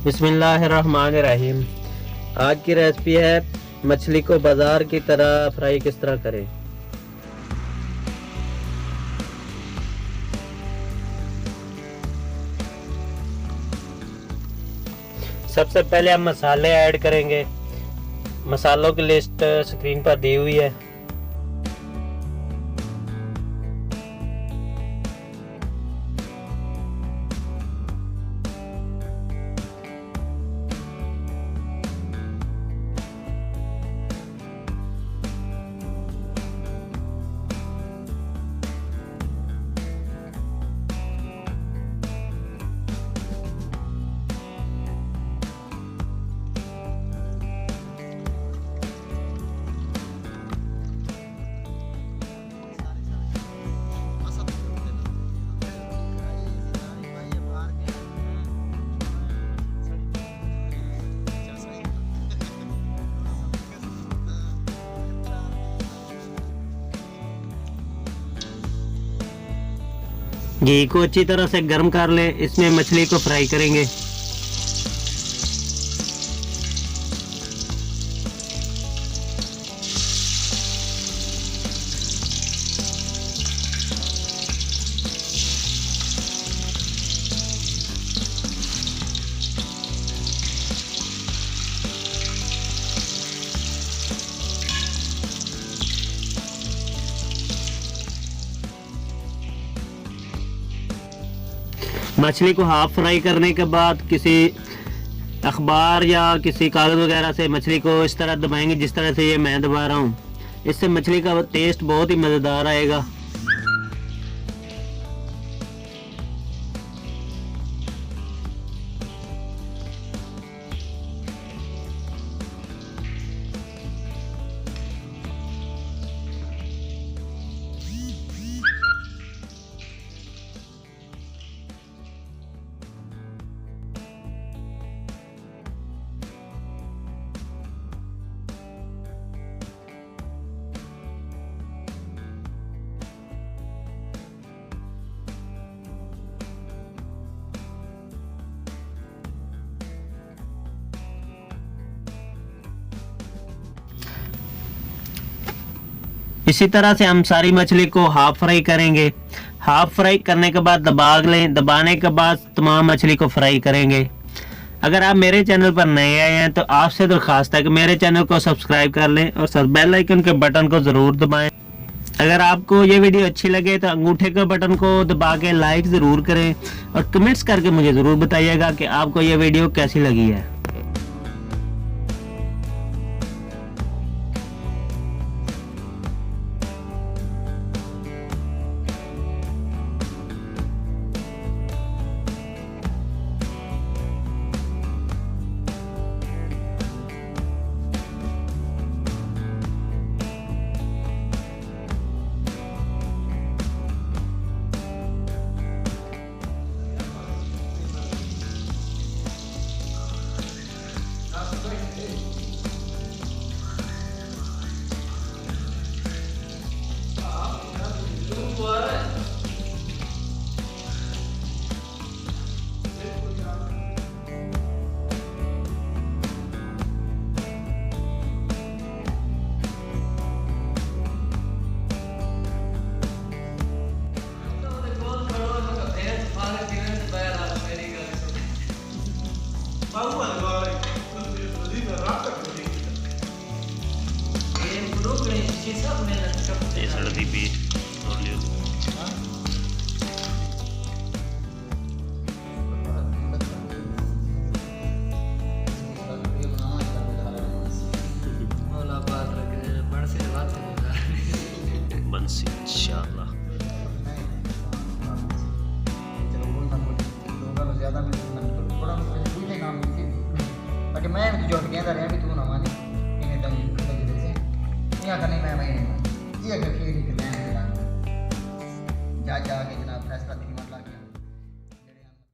बिस्मिल्लाहिर्रहमानिर्रहीम। आज की रेसिपी है मछली को बाजार की तरह फ्राई किस तरह करें। सबसे पहले हम मसाले ऐड करेंगे। मसालों की लिस्ट स्क्रीन पर दी हुई है। घी को अच्छी तरह से गर्म कर लें। इसमें मछली को फ्राई करेंगे। मछली को हाफ फ्राई करने के बाद किसी अखबार या किसी कागज़ वगैरह से मछली को इस तरह दबाएंगे जिस तरह से ये मैं दबा रहा हूँ। इससे मछली का टेस्ट बहुत ही मज़ेदार आएगा। इसी तरह से हम सारी मछली को हाफ फ्राई करेंगे। हाफ फ्राई करने के बाद दबा लें। दबाने के बाद तमाम मछली को फ्राई करेंगे। अगर आप मेरे चैनल पर नए आए हैं तो आपसे दरख्वास्त है कि मेरे चैनल को सब्सक्राइब कर लें और साथ बेल आइकन के बटन को ज़रूर दबाएं। अगर आपको ये वीडियो अच्छी लगे तो अंगूठे के बटन को दबा के लाइक ज़रूर करें और कमेंट्स करके मुझे ज़रूर बताइएगा कि आपको ये वीडियो कैसी लगी है। मैं जो कहता रहा भी तू ना मानी इन्हें दम लगे से या करने मैं ये अगर खेल के मैं जा जा के